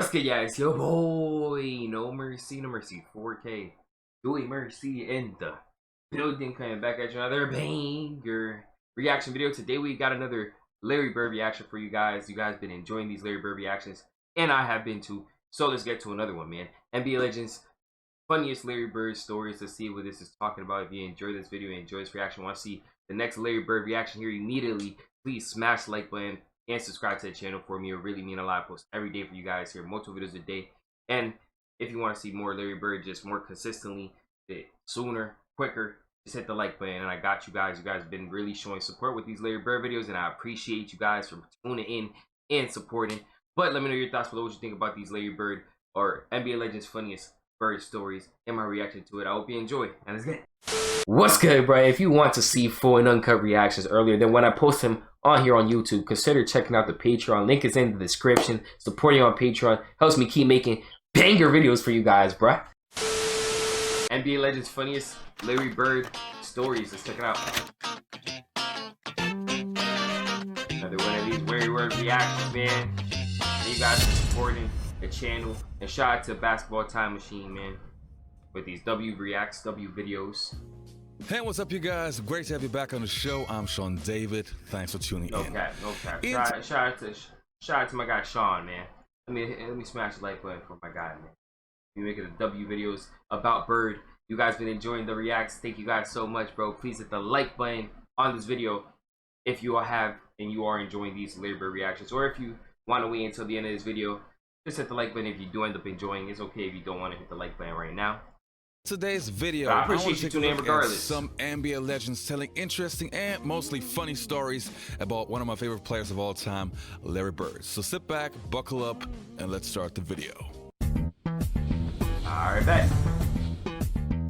What's good, guys? Yo, boy, no mercy 4K. Doing mercy in the building, coming back at you another banger reaction video. Today we got another Larry Bird reaction for you guys. You guys been enjoying these Larry Bird reactions, and I have been too. So let's get to another one, man. NBA Legends funniest Larry Bird stories. Let's see what this is talking about. If you enjoy this video and enjoy this reaction, want to see the next Larry Bird reaction here immediately, please smash the like button and subscribe to the channel for me. It really mean a lot. I post every day for you guys here, multiple videos a day. And if you want to see more Larry Bird, just more consistently, sooner, quicker, just hit the like button. And I got you guys. You guys have been really showing support with these Larry Bird videos, and I appreciate you guys for tuning in and supporting. But let me know your thoughts below, what you think about these Larry Bird or NBA Legends funniest Bird stories and my reaction to it. I hope you enjoy, and let's get it. What's good, bro? If you want to see full and uncut reactions earlier than when I post them on here on YouTube, consider checking out the Patreon. Link is in the description. Supporting on Patreon helps me keep making banger videos for you guys, bro. NBA Legends funniest Larry Bird stories. Let's check it out. Another one of these Larry Bird reactions, man. And you guys are supporting the channel, and shout out to Basketball Time Machine, man, with these W reacts, W videos. Hey, what's up, you guys? Great to have you back on the show. I'm Sean David. Thanks for tuning in. No cap. Shout out to my guy Sean, man. Let me smash the like button for my guy, man. We making the W videos about Bird. You guys been enjoying the reacts. Thank you guys so much, bro. Please hit the like button on this video if you all have and you are enjoying these Larry Bird reactions, or if you want to wait until the end of this video. Just hit the like button if you do end up enjoying. It's okay if you don't want to hit the like button right now. Today's video, I appreciate you tuning in regardless. Some NBA legends telling interesting and mostly funny stories about one of my favorite players of all time, Larry Bird. So sit back, buckle up, and let's start the video. Alright, bet.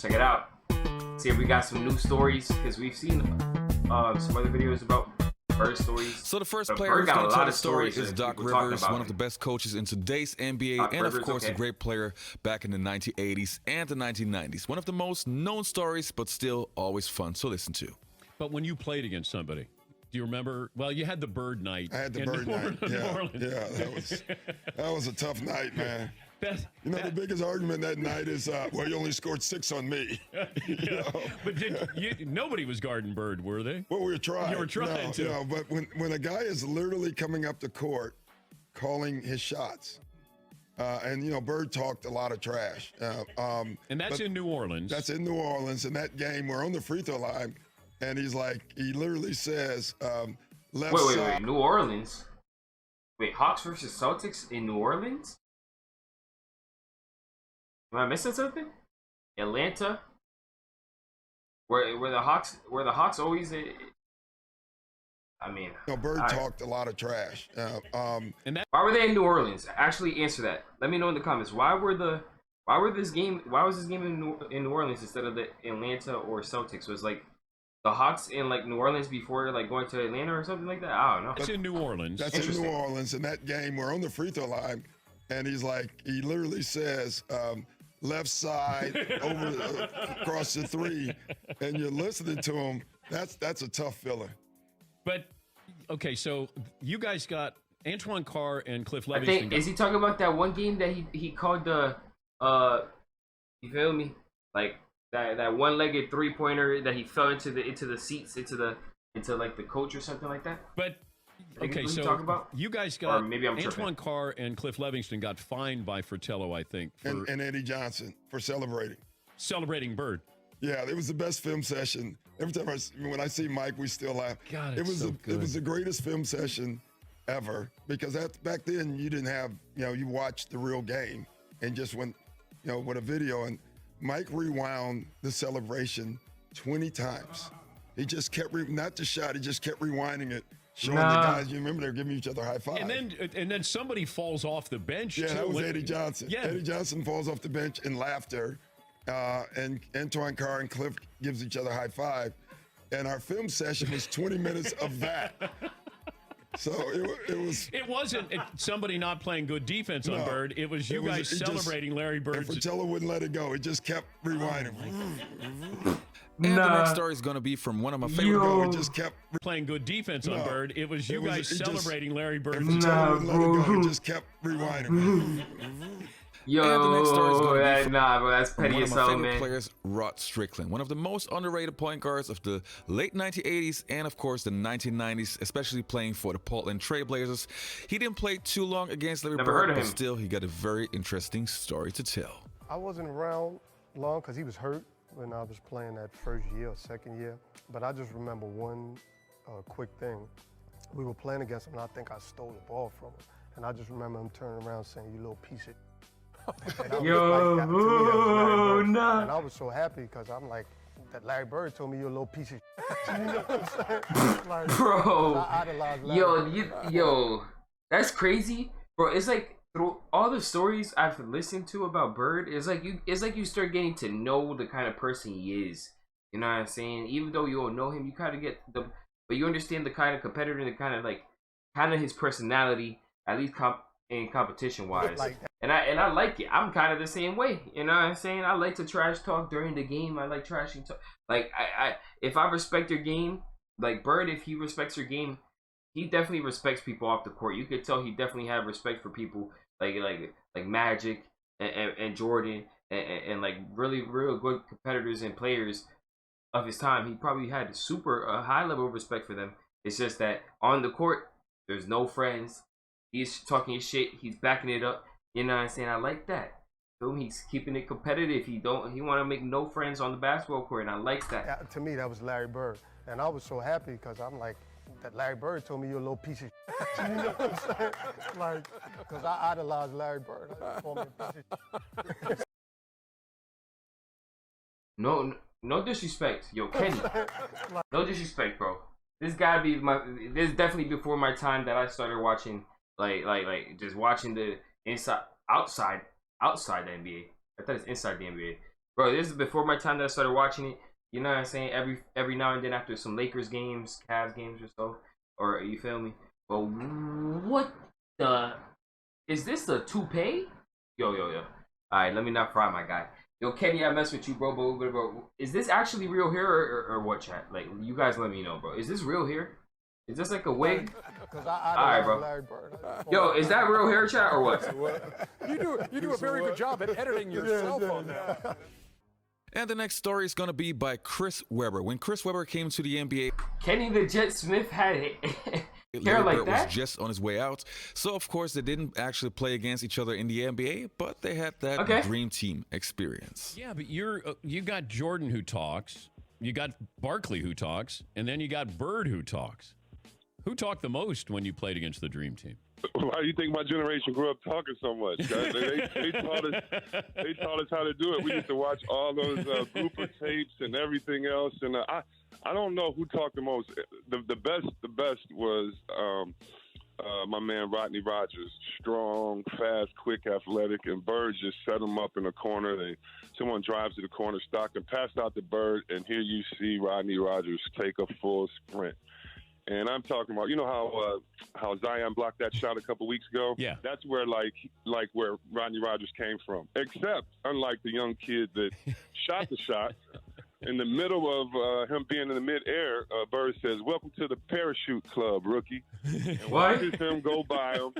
Check it out. See if we got some new stories, because we've seen some other videos about Bird stories. So the first player who's going to tell the story is Doc Rivers, one of the best coaches in today's NBA, and of course a great player back in the 1980s and the 1990s. One of the most known stories, but still always fun to listen to. But when you played against somebody, do you remember? Well, you had the Bird night. I had the Bird night. Yeah, that was a tough night, man. The biggest argument that night is, well, you only scored 6 on me. You know? But nobody was guarding Bird, were they? Well, we were trying. You were trying to. No, but when a guy is literally coming up the court, calling his shots, and Bird talked a lot of trash. And that's in New Orleans. That's in New Orleans. In that game, we're on the free throw line, and he literally says, left side. Wait, New Orleans? Wait, Hawks versus Celtics in New Orleans? Am I missing something? Atlanta, where the Hawks always. Bird talked a lot of trash. Why were they in New Orleans? Actually, answer that. Let me know in the comments. Why was this game in New Orleans instead of the Atlanta or Celtics? Was like the Hawks in New Orleans before going to Atlanta or something like that? I don't know. That's in New Orleans. That's in New Orleans. In that game, we're on the free throw line, and he literally says, left side across the 3, and you're listening to him. That's a tough feeling. But okay, so you guys got Antoine Carr and Cliff Levingston. I think, is he talking about that one game that he called the you feel me, like that one-legged three-pointer that he fell into the seats into the coach or something like that? But okay, so you guys got Antoine Carr and Cliff Levingston got fined by Fratello, I think, and Eddie Johnson for celebrating Bird. Yeah, it was the best film session. Every time when I see Mike, we still laugh. God, it was the greatest film session ever, because back then you didn't have you watched the real game and just went with a video, and Mike rewound the celebration 20 times. He just kept not the shot, he just kept rewinding it. Showing the guys, you remember they're giving each other high five. And then somebody falls off the bench. Yeah, that was Eddie Johnson. Yeah. Eddie Johnson falls off the bench in laughter, and Antoine Carr and Cliff gives each other high five. And our film session was 20 minutes of that. So it was. It wasn't somebody not playing good defense on Bird. It was you guys celebrating Larry Bird. And Fratello wouldn't let it go. It just kept rewinding. And the next story is going to be from one of my favorite. It just kept playing good defense on Bird. It was you guys celebrating Larry Bird. And Fratello wouldn't let it go. It just kept rewinding. Yo, and the next story is going to be bro, that's petty as hell, man. One of my favorite players, Rod Strickland, one of the most underrated point guards of the late 1980s and, of course, the 1990s, especially playing for the Portland Trail Blazers. He didn't play too long against Larry Bird, but still, he got a very interesting story to tell. I wasn't around long because he was hurt when I was playing that first year or second year, but I just remember one quick thing. We were playing against him, and I think I stole the ball from him, and I just remember him turning around saying, "You little piece of." Yo, And I was so happy because I'm like, that Larry Bird told me you're a little piece of. You know what I'm saying? Like, bro, I idolized Larry. yo, that's crazy, bro. It's like through all the stories I've listened to about Bird, it's like you start getting to know the kind of person he is. You know what I'm saying? Even though you don't know him, you kind of get but you understand the kind of competitor, the kind of his personality, at least in competition wise. Like and I like it. I'm kind of the same way. You know what I'm saying? I like to trash talk during the game. I like trashing talk. Like if I respect your game, like Bird, if he respects your game, he definitely respects people off the court. You could tell he definitely had respect for people like Magic and Jordan and like really real good competitors and players of his time. He probably had a high level of respect for them. It's just that on the court, there's no friends. He's talking his shit. He's backing it up. You know what I'm saying? I like that. So he's keeping it competitive. He want to make no friends on the basketball court, and I like that. Yeah, to me, that was Larry Bird, and I was so happy because I'm like, that Larry Bird told me you're a little piece of. You know what I'm saying? Like, because I idolized Larry Bird. I call me a piece of. No disrespect, yo, Kenny. No disrespect, bro. This gotta be this is definitely before my time that I started watching, like just watching the outside the NBA. I thought it's inside the NBA, bro. This is before my time that I started watching it. You know what I'm saying? Every now and then after some Lakers games, Cavs games or so, or you feel me? But what the is this a toupee? Yo. All right, let me not fry my guy. Yo, Kenny, I mess with you, bro. Is this actually real hair or what, chat? Like, you guys let me know, bro. Is this real hair? Is this like a wig? Because I bro. Larry Bird. Yo, is that real hair, chat, or what? You do a very good job at editing yourself on that. And the next story is going to be by Chris Webber. When Chris Webber came to the NBA, Kenny the Jet Smith had hair Larry like Bird that? was just on his way out. So, of course, they didn't actually play against each other in the NBA, but they had that dream team experience. Yeah, but you got Jordan who talks, you got Barkley who talks, and then you got Bird who talks. Who talked the most when you played against the dream team? Why do you think my generation grew up talking so much, guys? They taught us how to do it. We used to watch all those blooper tapes and everything else. And I don't know who talked the most. The best was my man Rodney Rogers. Strong, fast, quick, athletic, and Bird just set him up in a corner. Someone drives to the corner, Stockton passed out to Bird, and here you see Rodney Rogers take a full sprint. And I'm talking about, you know how Zion blocked that shot a couple weeks ago? Yeah. That's where where Rodney Rogers came from. Except, unlike the young kid that shot the shot, in the middle of him being in the midair, Bird says, "Welcome to the parachute club, rookie." And watches him go by him,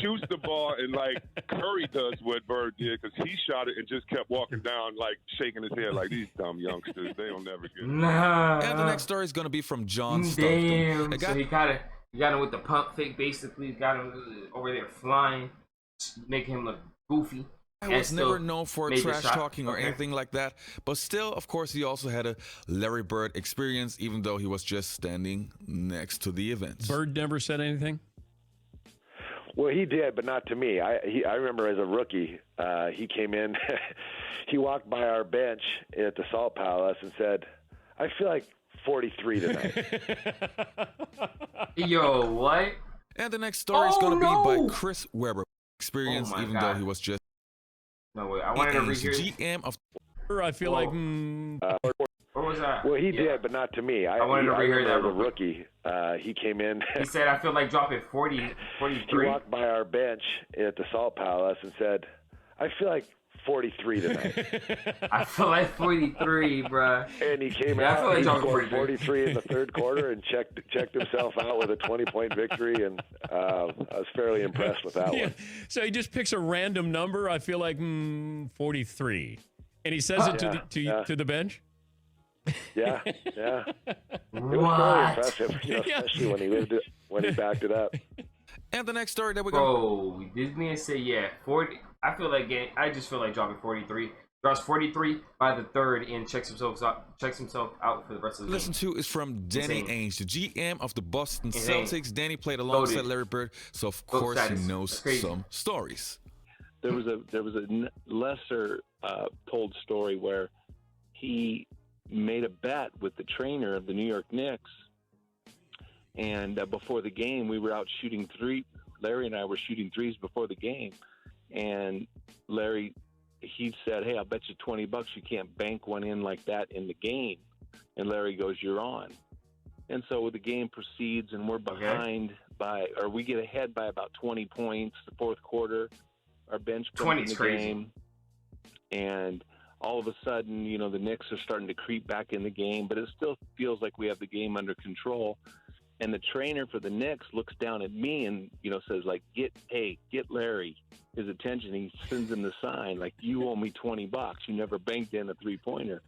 shoots the ball, and like Curry does what Bird did because he shot it and just kept walking down, like shaking his head like these dumb youngsters. They don't never get it. Nah. And the next story is going to be from John Damn. Stockton. So he got him with the pump fake, basically. Got him over there flying, making him look goofy. I was never known for trash talking or anything like that, but still, of course, he also had a Larry Bird experience, even though he was just standing next to the event. Bird never said anything? Well, he did, but not to me. I remember as a rookie, he came in, he walked by our bench at the Salt Palace and said, "I feel like 43 tonight." Yo, what? And the next story is going to be by Chris Webber. Experience, even though he was just... No way, I wanted to rehear GM of... I feel like... What was that? Well, he did, but not to me. I wanted to rehear that. As a rookie, he came in. He said, "I feel like dropping 43." He walked by our bench at the Salt Palace and said, "I feel like 43 tonight." I feel like 43, bro. And he came I out. feel like He dropping scored 43. 43 in the third quarter and checked himself out with a 20-point victory. And I was fairly impressed with that one. So he just picks a random number. I feel like 43, and he says it to the bench. Yeah. It was fairly impressive, especially when he backed it up. And the next story that we're going. Bro, this man said, 40. I just feel like dropping 43. Drops 43 by the third and checks himself out for the rest of the Listen game. to is from Danny Ainge, the GM of the Boston Insane. Celtics. Danny played alongside Larry Bird, so of course he knows some stories. There was a lesser told story where he made a bet with the trainer of the New York Knicks, and before the game we were out shooting three. Larry and I were shooting threes before the game, and Larry, he said, "Hey, I'll bet you $20 you can't bank one in like that in the game." And Larry goes, "You're on." And so the game proceeds, and we're behind we get ahead by about 20 points. The fourth quarter, our bench comes in the game, and all of a sudden, the Knicks are starting to creep back in the game, but it still feels like we have the game under control. And the trainer for the Knicks looks down at me and, says, like, get Larry his attention. He sends him the sign, like, "You owe me $20. You never banked in a three-pointer."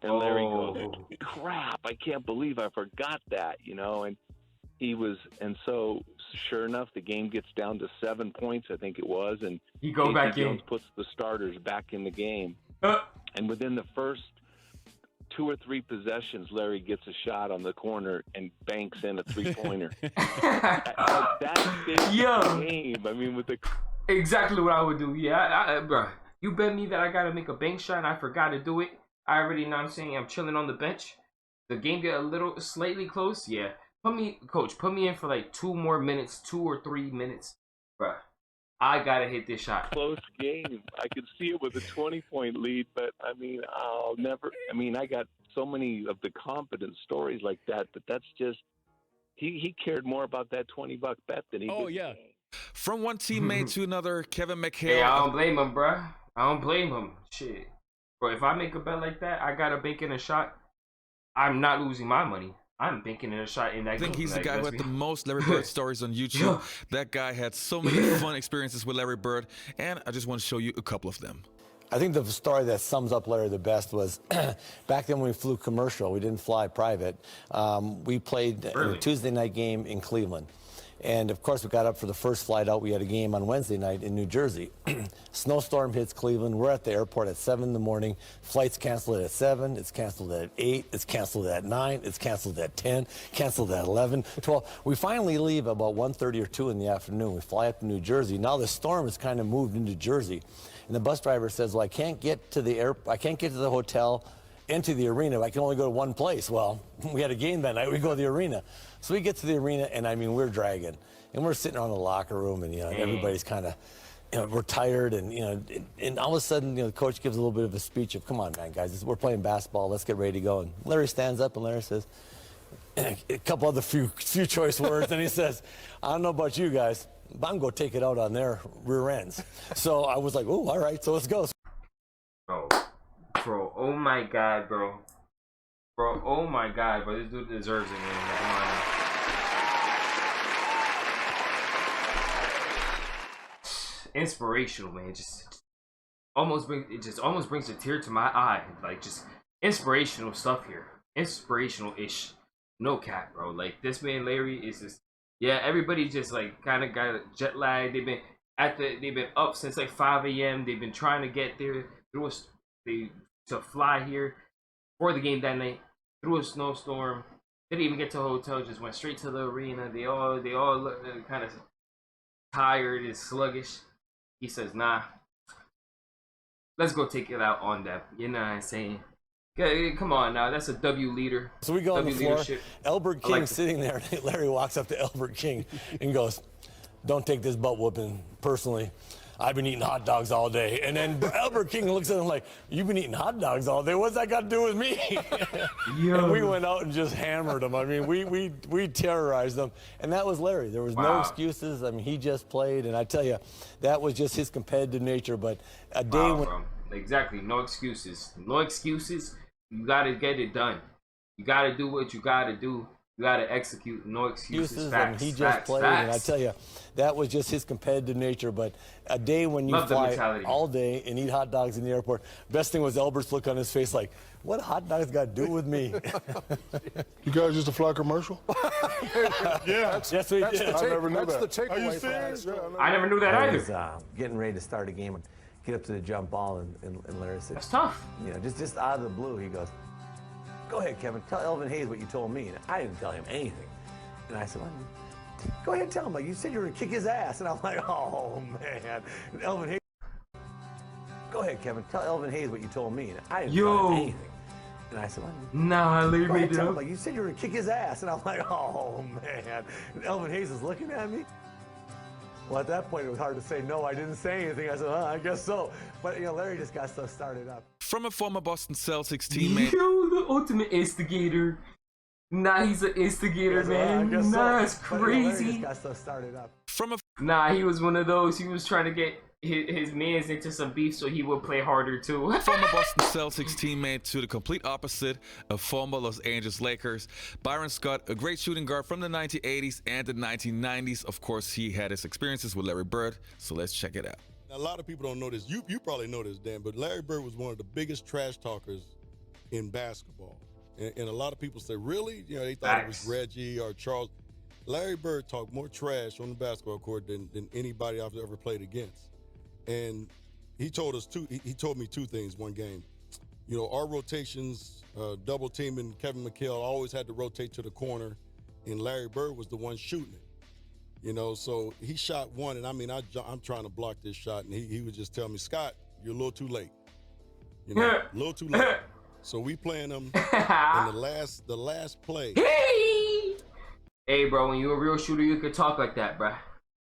And Larry goes, "Crap, I can't believe I forgot that," and so sure enough, the game gets down to 7 points, I think it was. And he go back Jones in. puts the starters back in the game. And within the first 2 or 3 possessions, Larry gets a shot on the corner and banks in a three-pointer. That big game. I mean, with the exactly what I would do. Yeah, bro. You bet me that I gotta make a bank shot and I forgot to do it. I already know what I'm saying. I'm chilling on the bench. The game get slightly close. Yeah. Put me in for like 2 more minutes, 2 or 3 minutes, bro. I gotta hit this shot. Close game. I could see it with a 20-point lead, but I mean, I got so many of the confident stories like that, but that's just, he cared more about that $20 bet than he did. Oh, yeah. From one teammate to another, Kevin McHale. Hey, I don't blame him, bro. I don't blame him. Shit. Bro, if I make a bet like that, I gotta bank in a shot. I'm not losing my money. I'm banking in a shot in that game. I think he's the guy who had the most Larry Bird stories on YouTube. Yeah. That guy had so many fun experiences with Larry Bird, and I just want to show you a couple of them. I think the story that sums up Larry the best was back then when we flew commercial. We didn't fly private. We played a Tuesday night game in Cleveland. And, of course, we got up for the first flight out. We had a game on Wednesday night in New Jersey. Snowstorm hits Cleveland. We're at the airport at 7 in the morning. Flight's canceled at 7. It's canceled at 8. It's canceled at 9. It's canceled at 10. Canceled at 11, 12. We finally leave about 1:30 or 2 in the afternoon. We fly up to New Jersey. Now the storm has kind of moved into Jersey. And the bus driver says, "Well, I can't get to the hotel into the arena. I can only go to one place." Well, we had a game that night. We go to the arena. So we get to the arena, and I mean, we're dragging. And we're sitting around the locker room, and, everybody's kind of, we're tired. And, and all of a sudden, the coach gives a little bit of a speech of, "Come on, man, guys, we're playing basketball. Let's get ready to go." And Larry stands up, and Larry says a couple other few choice words. And he says, "I don't know about you guys, but I'm going to take it out on their rear ends." So I was like, "Oh, all right, so let's go." Bro, oh my God, bro. Bro, oh my God, bro. This dude deserves it, man. Come on. Inspirational, man. It just almost brings a tear to my eye. Like, just inspirational stuff here. Inspirational-ish. No cap, bro. Like, this man Larry is just, everybody just like kind of got a jet lag. They've been up since like 5 a.m. They've been trying to get there to fly here for the game that night through a snowstorm. Didn't even get to a hotel, just went straight to the arena. They all look kind of tired and sluggish. He says, "Nah, let's go take it out on them." You know what I'm saying? Come on now, that's a W leader. So we go on the floor. Leadership. Elbert King sitting there. Larry walks up to Elbert King and goes, "Don't take this butt whooping personally. I've been eating hot dogs all day. And then Albert King looks at him like, you've been eating hot dogs all day? What's that got to do with me? And we went out and just hammered him. I mean, we terrorized them. And that was Larry. There was no excuses. I mean, he just played. And I tell you, that was just his competitive nature. But a day when... Bro. Exactly. No excuses. No excuses. You got to get it done. You got to do what you got to do. You got to execute. No excuses. Facts, he just played, and I tell you, that was just his competitive nature. But a day when you fly all day and eat hot dogs in the airport, best thing was Albert's look on his face like, what hot dogs got to do with me? You guys used to fly commercial? Yeah. Yes, we did. I never knew that. That's the takeaway. Are you serious? Yeah, I never knew that either. I was getting ready to start a game and get up to the jump ball, and Larry said, that's tough. You know, just out of the blue, he goes, go ahead, Kevin, tell Elvin Hayes what you told me. And I didn't tell him anything. And I said, well, go ahead and tell him. Like, you said you were going to kick his ass. And I'm like, oh, man. And Elvin Hayes, go ahead, Kevin, tell Elvin Hayes what you told me. And I didn't tell him anything. And I said, well, nah, Larry made it up. Like, you said you were going to kick his ass. And I'm like, oh, man. And Elvin Hayes is looking at me. Well, at that point, it was hard to say, no, I didn't say anything. I said, I guess so. But, you know, Larry just got stuff started up. From a former Boston Celtics teammate. Yo, the ultimate instigator. Nah, he's an instigator, man. Nah, it's crazy. But, you know, Larry just got stuff started up. Nah, he was one of those. He was trying to get his mans into some beef so he would play harder, too. From a Boston Celtics teammate to the complete opposite of former Los Angeles Lakers, Byron Scott, a great shooting guard from the 1980s and the 1990s. Of course, he had his experiences with Larry Bird, so let's check it out. A lot of people don't know this. You probably know this, Dan, but Larry Bird was one of the biggest trash talkers in basketball. And a lot of people say, really? You know, they thought it was Reggie or Charles. Larry Bird talked more trash on the basketball court than anybody I've ever played against. And he told me two things one game. You know, our rotations, double teaming Kevin McHale, always had to rotate to the corner, and Larry Bird was the one shooting it. You know, so he shot one, and I mean, I'm trying to block this shot, and he would just tell me, Scott, you're a little too late. You know, a little too late. So we playing them in the last play. Hey, bro, when you're a real shooter, you can talk like that, bro.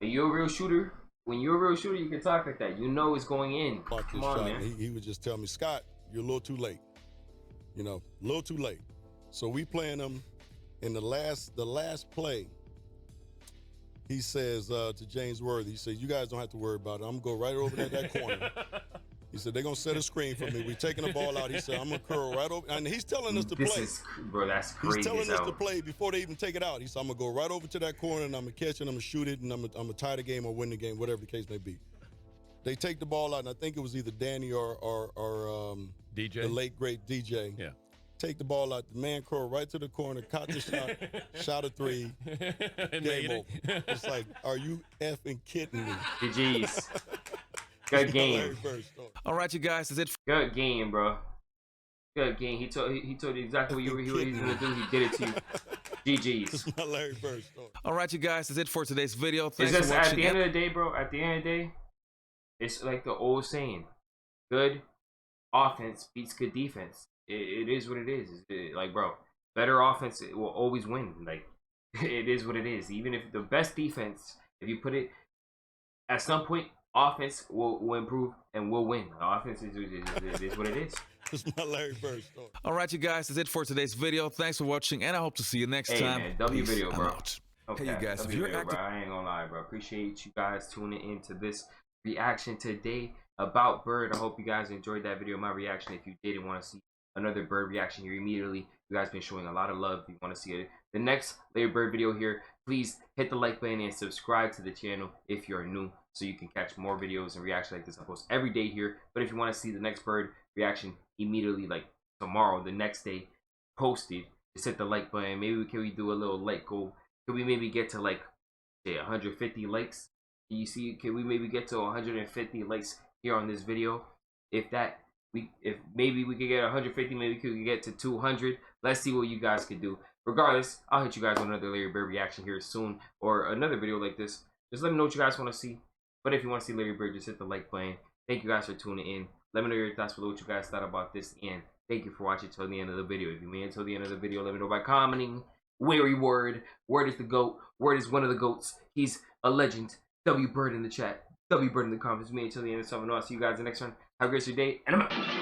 When you're a real shooter, you can talk like that. You know it's going in. Come on, man. He would just tell me, Scott, you're a little too late. You know, a little too late. So we playing them in the last play. He says to James Worthy, he says, you guys don't have to worry about it. I'm going to go right over at that corner. He said, they're going to set a screen for me. We're taking the ball out. He said, I'm going to curl right over. And he's telling us to play. Bro, that's crazy. He's telling us to play before they even take it out. He said, I'm going to go right over to that corner, and I'm going to catch it, and I'm going to shoot it, and I'm going to tie the game or win the game, whatever the case may be. They take the ball out, and I think it was either Danny or DJ, the late, great DJ. Yeah. Take the ball out, the man curl right to the corner, caught the shot, shot a three, game over. It's like, are you effing kidding me? GG's. Good game. All right, you guys, that's it. Good game, bro. Good game. He told you exactly what he was going to do. He did it to you. GG's. It's not Larry Bird story. All right, you guys, that's it for today's video. Thanks for watching. At the end of the day, bro, it's like the old saying, good offense beats good defense. It is what it is. Like, bro, better offense will always win. Like, it is what it is. Even if the best defense, if you put it, at some point, offense will improve and will win. Offense is what it is. It's not Larry Bird story. All right, you guys, that's it for today's video. Thanks for watching, and I hope to see you next time. Man, W Peace. video, bro. Okay, hey, you guys, if you're video, bro. I ain't gonna lie, bro. Appreciate you guys tuning into this reaction today about Bird. I hope you guys enjoyed that video, my reaction. If you did and want to see another Bird reaction here immediately, you guys been showing a lot of love. If you want to see it, the next Larry Bird video here, please hit the like button and subscribe to the channel if you're new, so you can catch more videos and reactions like this. I post every day here. But if you want to see the next Bird reaction immediately, like tomorrow, the next day, posted, just hit the like button. Maybe we do a little like goal. Can we maybe get to like, say, 150 likes? You see, can we maybe get to 150 likes here on this video? If maybe we could get 150, maybe we could get to 200. Let's see what you guys could do. Regardless, I'll hit you guys with another Larry Bird reaction here soon, or another video like this. Just let me know what you guys want to see. But if you want to see Larry Bird, just hit the like button. Thank you guys for tuning in. Let me know your thoughts below, what you guys thought about this, and thank you for watching till the end of the video. If you made it till the end of the video, let me know by commenting. Weary Word. Word is the GOAT. Word is one of the GOATs. He's a legend. W Bird in the chat. W Bird in the comments. Me until the end of summer. I'll see you guys in the next one. Have a great day, and I'm out.